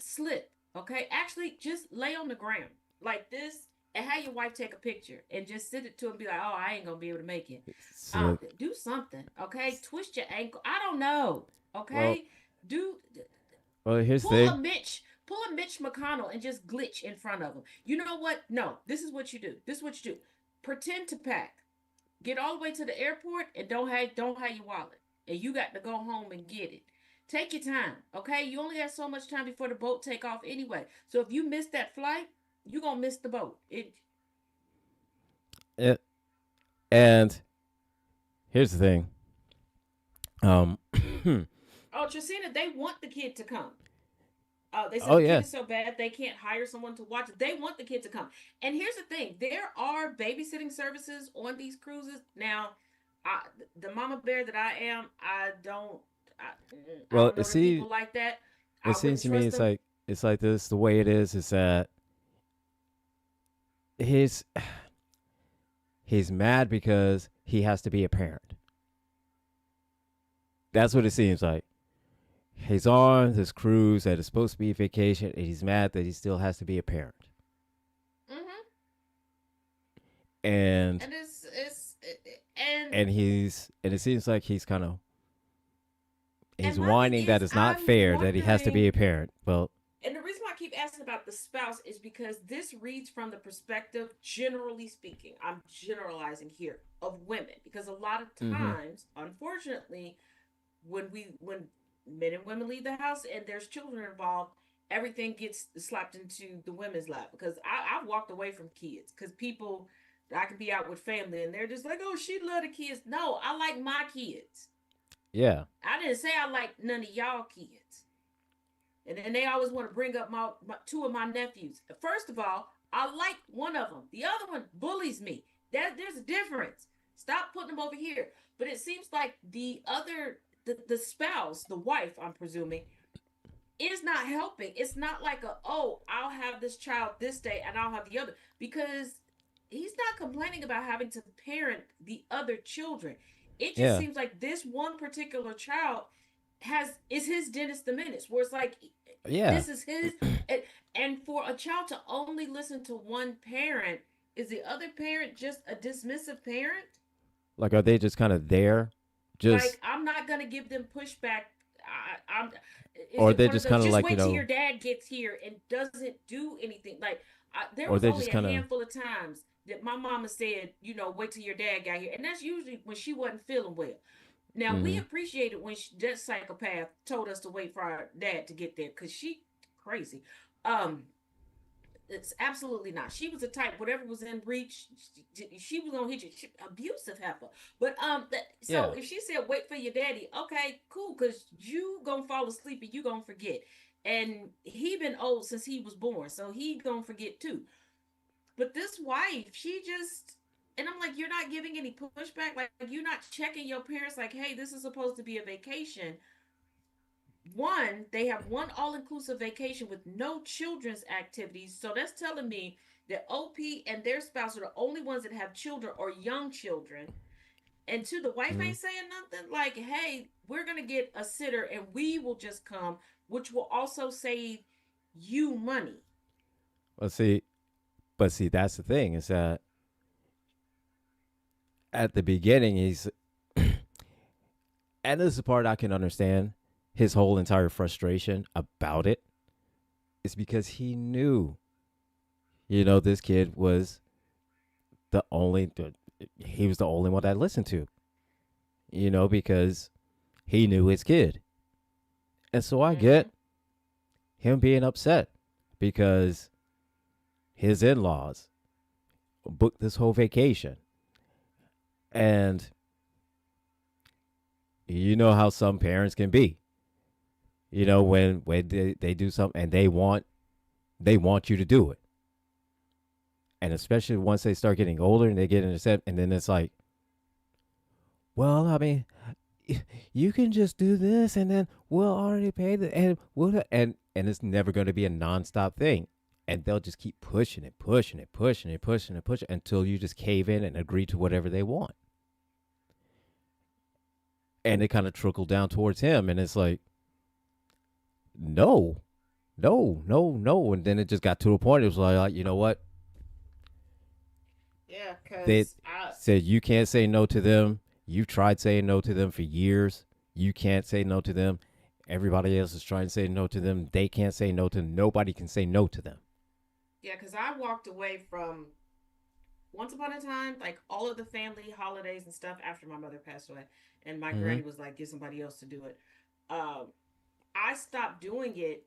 slip. Okay, actually just lay on the ground like this and have your wife take a picture and just send it to him. And be like, oh, I ain't gonna be able to make it. So, Do something. Okay, twist your ankle. I don't know. well, Okay, do here's the pull a thing. Mitch. Pull a Mitch McConnell and just glitch in front of him. You know what? No, this is what you do. This is what you do. Pretend to pack. Get all the way to the airport and don't have your wallet. And you got to go home and get it. Take your time, okay? You only have so much time before the boat take off anyway. So if you miss that flight, you're gonna miss the boat. It It, and here's the thing. Um, Oh, Tracina, they want the kid to come. They said oh the kid yeah. is so bad they can't hire someone to watch it. They want the kid to come. And here's the thing: there are babysitting services on these cruises. Now, I, the mama bear that I am, I Well, don't know them people like that. it I seems wouldn't to me trust them. it's like this. The way it is that he's he's mad because he has to be a parent. That's what it seems like. He's on this cruise that is supposed to be a vacation, and he's mad that he still has to be a parent. Hmm. And And it's and and it seems like he's and my thing whining that is, it's not I'm fair that he has to be wondering. a parent. Well, And the reason why I keep asking about the spouse is because this reads from the perspective, generally speaking, I'm generalizing here, of women. Because a lot of mm-hmm. times, unfortunately, when men and women leave the house and there's children involved, everything gets slapped into the women's lap. Because I've walked away from kids because people, I can be out with family and they're just like, oh, she love the kids. No, I like my kids. Yeah, I didn't say I like none of y'all kids. And then they always want to bring up my two of my nephews. First of all, I like one of them. The other one bullies me. There's a difference. Stop putting them over here. But it seems like the spouse, the wife, I'm presuming, is not helping. It's not like I'll have this child this day and I'll have the other, because he's not complaining about having to parent the other children. It just yeah. seems like this one particular child, is his Dennis the Menace, where it's like Yeah. this is his, and for a child to only listen to one parent, is the other parent just a dismissive parent? Like, are they just kind of there? Like Just, I'm not gonna give them pushback. I'm. Is or it they're one of just those? kind of Just like, wait till your dad gets here and doesn't do anything. Like there or was they're only just a kind of, handful of times that my mama said, wait till your dad got here, and that's usually when she wasn't feeling well. Now we mm-hmm. appreciated when that psychopath told us to wait for our dad to get there because she crazy. Um, it's absolutely not. She was the type, whatever was in reach, she was gonna hit you. Abusive heifer. But so Yeah. if she said wait for your daddy, okay, cool, cause you gonna fall asleep and you gonna forget. And he been old since he was born, so he gonna forget too. But this wife, she just, and I'm like, you're not giving any pushback. Like you're not checking your parents. Like, hey, this is supposed to be a vacation. One, they have one all-inclusive vacation with no children's activities, so that's telling me that OP and their spouse are the only ones that have children or young children. And two, the wife Mm-hmm. ain't saying nothing like, hey, we're gonna get a sitter and we will just come, which will also save you money. Let's see. But see, that's the thing is that at the beginning, and this is the part I can understand his whole entire frustration about it is because he knew, this kid was the only, he was the only one that I listened to, because he knew his kid. And so I Mm-hmm. get him being upset because his in laws booked this whole vacation. And you know how some parents can be. When they do something and they want you to do it. And especially once they start getting older and they get into set, and then it's like, well, I mean, you can just do this, and then we'll already pay the and it's never going to be a nonstop thing, and they'll just keep pushing it, pushing it, pushing it, pushing it, pushing it until you just cave in and agree to whatever they want, and it kind of trickled down towards him, and it's like, no, no, no, no, and then it just got to a point. It was like you know what? Yeah, They because I said you can't say no to them. You've tried saying no to them for years. You can't say no to them. Everybody else is trying to say no to them. They can't say no to them. Nobody can say no to them. yeah, because I walked away from once upon a time, like all of the family holidays and stuff after my mother passed away, and my Mm-hmm. granny was like, "Get somebody else to do it." Um, I stopped doing it.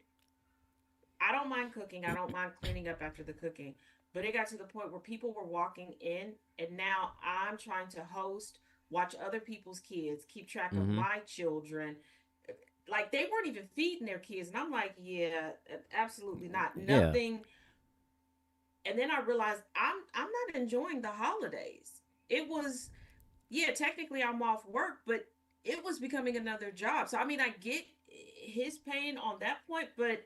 I don't mind cooking. I don't mind cleaning up after the cooking, but it got to the point where people were walking in, and now I'm trying to host, watch other people's kids, keep track of Mm-hmm. my children. Like they weren't even feeding their kids, and I'm like, yeah, absolutely not. Yeah. Nothing. And then I realized I'm not enjoying the holidays. It was, yeah, technically I'm off work, but it was becoming another job. So I mean, I get his pain on that point, but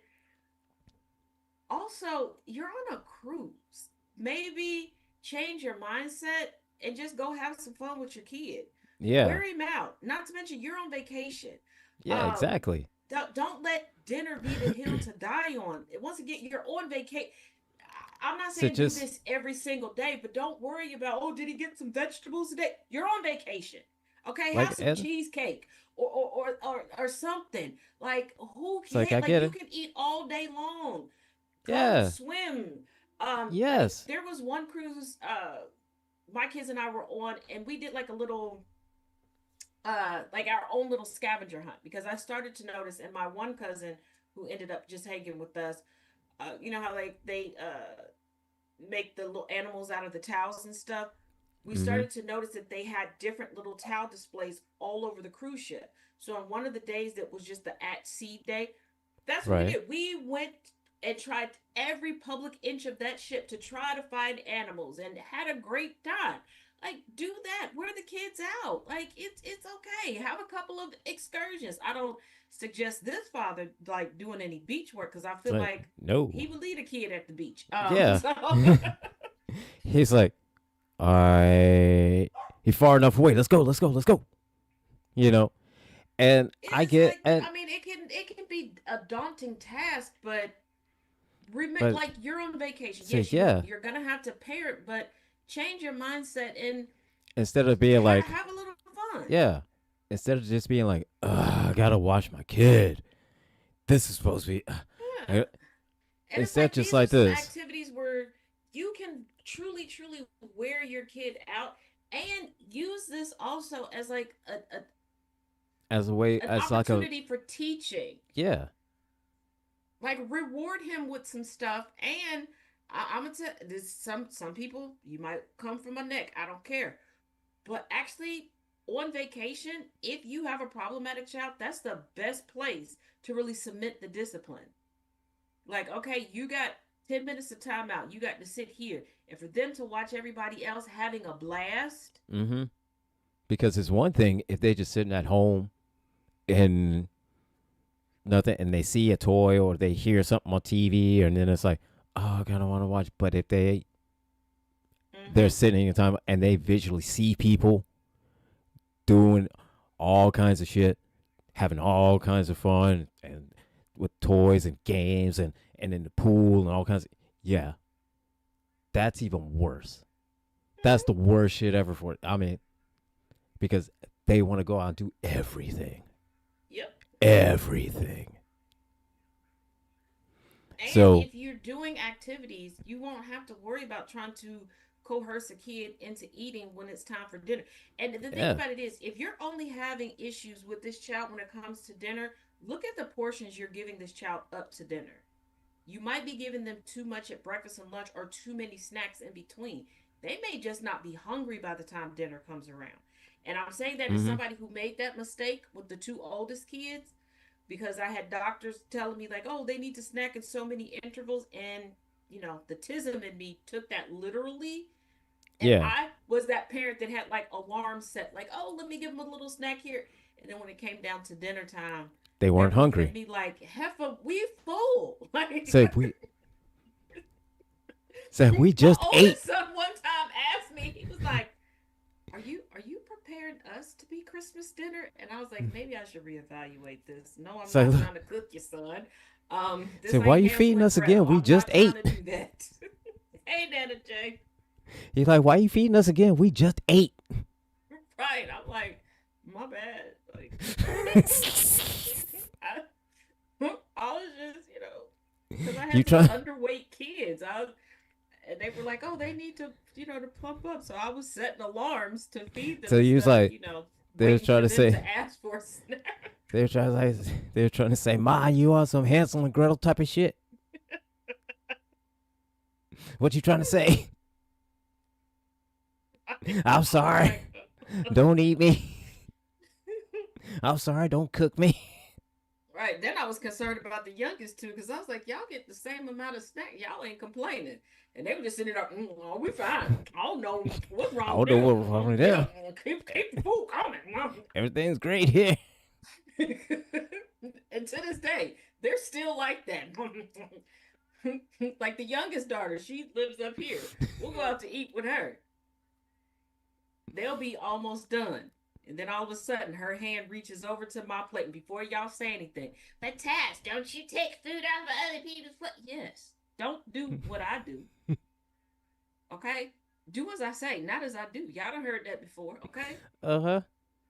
also you're on a cruise. Maybe change your mindset and just go have some fun with your kid. Yeah. Wear him out. Not to mention you're on vacation. Yeah. Um, Exactly. don't let dinner be the hill to die on. Once again, you're on vacation. I'm not So saying do just this every single day, but don't worry about, oh, did he get some vegetables today? You're on vacation. Okay, have like some and cheesecake or something. Like who it's like can I like get you it. can eat all day long. Go Yeah. swim. Like Yes. there was one cruise my kids and I were on, and we did like a little like our own little scavenger hunt because I started to notice, and my one cousin who ended up just hanging with us, you know how like they make the little animals out of the towels and stuff. We Mm-hmm. started to notice that they had different little towel displays all over the cruise ship. So on one of the days that was just the at sea day, that's what we Right. did. We went and tried every public inch of that ship to try to find animals and had a great time. Like do that. Wear the kids out. Like it's okay. Have a couple of excursions. I don't suggest this father like doing any beach work because I feel Like like he no. would lead a kid at the beach. Yeah. So He's like, all right. He far enough away. Let's go. Let's go. Let's go. You know. And It's I just get like, and I mean, it can be a daunting task, but remember, but like, you're on vacation. say Yes, yeah, you're gonna have to parent, but change your mindset and instead of being like have a little fun. yeah, instead of just being like I gotta watch my kid. This is supposed to be. Yeah. And it's Instead, like just these are like some this activities where you can truly wear your kid out and use this also as like as a way an as like a opportunity for teaching. yeah. Like reward him with some stuff, and I'm gonna tell this. Some people you might come from a neck. I don't care, but actually, on vacation, if you have a problematic child, that's the best place to really submit the discipline. Like, okay, you got 10 minutes of time out. You got to sit here, and for them to watch everybody else having a blast. Mm-hmm. Because it's one thing if they just sitting at home and nothing, and they see a toy or they hear something on TV, and then it's like, oh, I kind of want to watch. But if they're Mm-hmm. sitting in time and they visually see people doing all kinds of shit, having all kinds of fun, and with toys and games and in the pool and all kinds of yeah, that's even worse. That's Mm-hmm. the worst shit ever for it. I mean, because they want to go out and do everything. Yep. Everything. And So, if you're doing activities, you won't have to worry about trying to coerce a kid into eating when it's time for dinner. And the thing yeah. about it is, if you're only having issues with this child when it comes to dinner, look at the portions you're giving this child up to dinner. You might be giving them too much at breakfast and lunch or too many snacks in between. They may just not be hungry by the time dinner comes around. And I'm saying that as Mm-hmm. somebody who made that mistake with the two oldest kids because I had doctors telling me, like, oh, they need to snack in so many intervals. And, the tism in me took that literally. And Yeah. I was that parent that had like alarms set, like, oh, let me give them a little snack here. And then when it came down to dinner time, They they're weren't looking at hungry. me like, Heifer, we full. Like, Say we say we my just ate. oldest son one time asked me, he was like, are you preparing us to be Christmas dinner? And I was like, maybe I should reevaluate this. No, I'm So not trying to cook you, son. say This why ain't you feeding Hansel and us again? Gretel. We I'm just not trying ate. to do that. Hey, Nana Jay. He's like, why you feeding us again? We just ate. Right. I'm like, my bad. Like, I, I was just, because I You had some try. underweight kids. And they were like, oh, they need to plump up. So I was setting alarms to feed them So you was instead of, like, they was waiting trying for to them say, to ask for a snack. they were trying to say, they were trying to say, Ma, you on some Hansel and Gretel type of shit. What you trying to say? I'm I was sorry. like, Don't eat me. I'm sorry. Don't cook me. right. Then I was concerned about the youngest two because I was like, y'all get the same amount of snack. Y'all ain't complaining. And they were just sitting there, oh, we fine. I don't know what's I wrong with don't know them. what's wrong with Yeah, them. keep the food coming. Everything's great here. And to this day, they're still like that. Like the youngest daughter, she lives up here. We'll go out to eat with her. They'll be almost done. And then all of a sudden, her hand reaches over to my plate. And before y'all say anything, but Tash, don't you take food off of other people's plate? Yes. Don't do what I do. Okay? Do as I say, not as I do. Y'all done heard that before. Okay? Uh huh.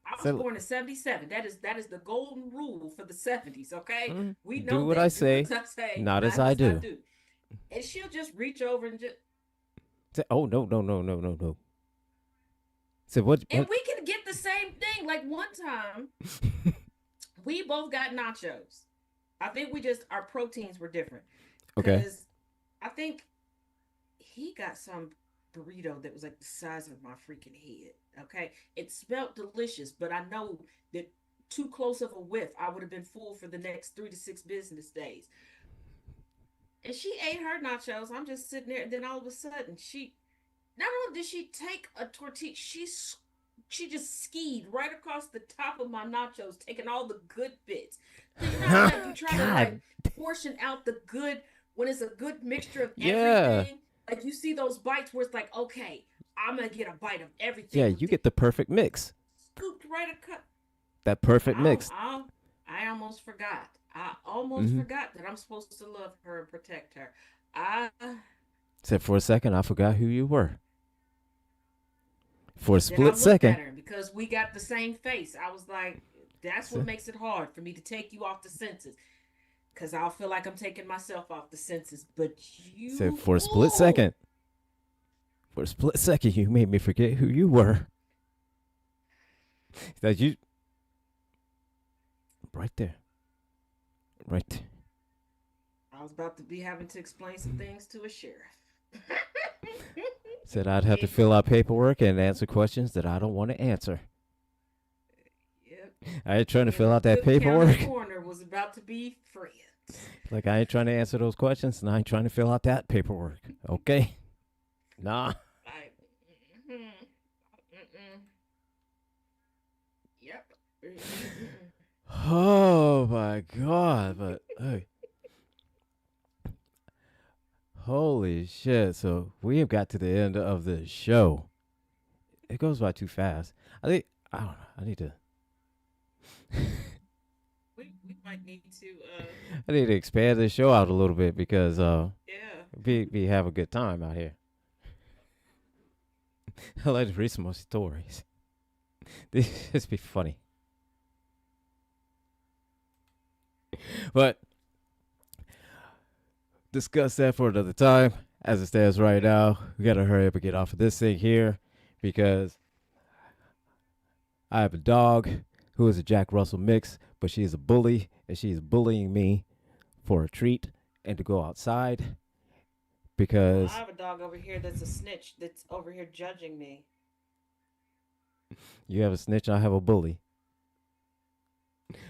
I was So born in 77. That is the golden rule for the 70s. Okay? We do know what I that. Do say, as I say, not as not I as I do. do. And she'll just reach over and just Say, oh no no no no no no. So what? and What? we can get the same thing. Like one time, we both got nachos. I think we just our proteins were different. Okay. Cause I think he got some burrito that was like the size of my freaking head. Okay. It smelled delicious, but I know that too close of a whiff, I would have been full for the next 3 to 6 business days. And she ate her nachos. I'm just sitting there, and then all of a sudden, she not only did she take a tortilla, she just skied right across the top of my nachos, taking all the good bits. Because you know how like you try to like God. portion out the good when it's a good mixture of Yeah. everything. Like you see those bites where it's like, okay, I'm gonna get a bite of Yeah. everything You with it. get the perfect mix. Scooped right across. That perfect I mix. I I almost forgot. I almost Mm-hmm. forgot that I'm supposed to love her and protect her. I Except for a second, I forgot who you were. For a Then I split looked second. at her, and because we got the same face, I was like, that's what So, makes it hard for me to take you off the senses. Because I'll feel like I'm taking myself off the senses. But so you, for a split ooh, second, for a split second, you made me forget who you were. That you right there, right there. I was about to be having to explain some things to a sheriff. Said I'd have to It, fill out paperwork and answer questions that I don't want to answer. yep. I ain't trying to And fill the out that good county paperwork. coroner was about to be friends. Like I ain't trying to answer those questions, and I ain't trying to fill out that paperwork. Okay? Nah. Like, mm-mm, mm-mm, yep. Mm-mm. Oh my god! But hey, holy shit! So we have got to the end of the show. It goes by too fast. I think I don't know. I need to. We might need to I need to expand this show out a little bit because yeah. we have a good time out here. I like to read some more stories. This just be funny. But discuss that for another time. As it stands right now, we gotta hurry up and get off of this thing here because I have a dog who is a Jack Russell mix, but she is a bully and she is bullying me for a treat and to go outside Well, I because have a dog over here that's a snitch that's over here judging me. you have a snitch, I have a bully.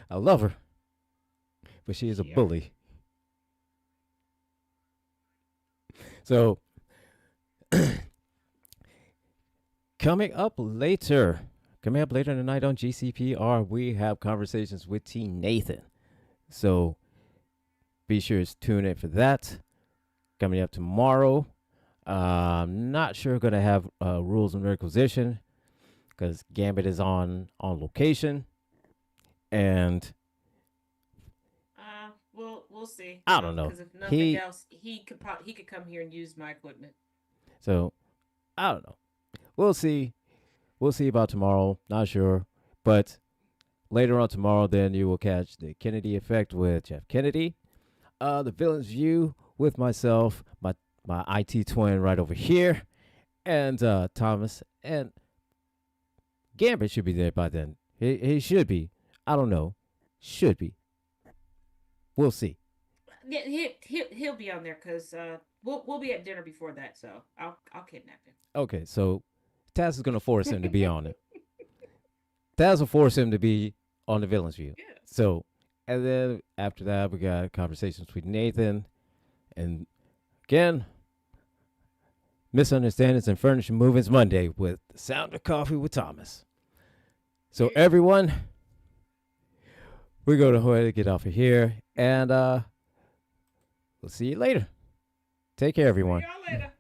I love her, but she is a Yep. bully. So coming up later, coming up later tonight on GCPR, we have conversations with T Nathan. So be sure to tune in for that. Coming up tomorrow, I'm not sure going to have rules and requisition because Gambit is on location, and We'll see. I don't know. Because if nothing He else, he could come here and use my equipment. so I don't know. We'll see. We'll see about tomorrow. Not sure, but later on tomorrow, then you will catch the Kennedy Effect with Jeff Kennedy. The Villain's View with myself, my IT twin right over here, and Thomas and Gambit should be there by then. He should be. I don't know. Should be. We'll see. Yeah, he'll be on there because we'll be at dinner before that, so I'll kidnap Okay, so Taz is gonna force him to be him. on it. Taz will force him to be on the Villain's View. Yeah. So, and then after that, we got conversations with Nathan, and again, misunderstandings and furniture movements Monday with the Sound of Coffee with Thomas. So Yeah. everyone, we're going to go ahead and get off of here, and we'll see you later. Take care, See everyone. y'all later.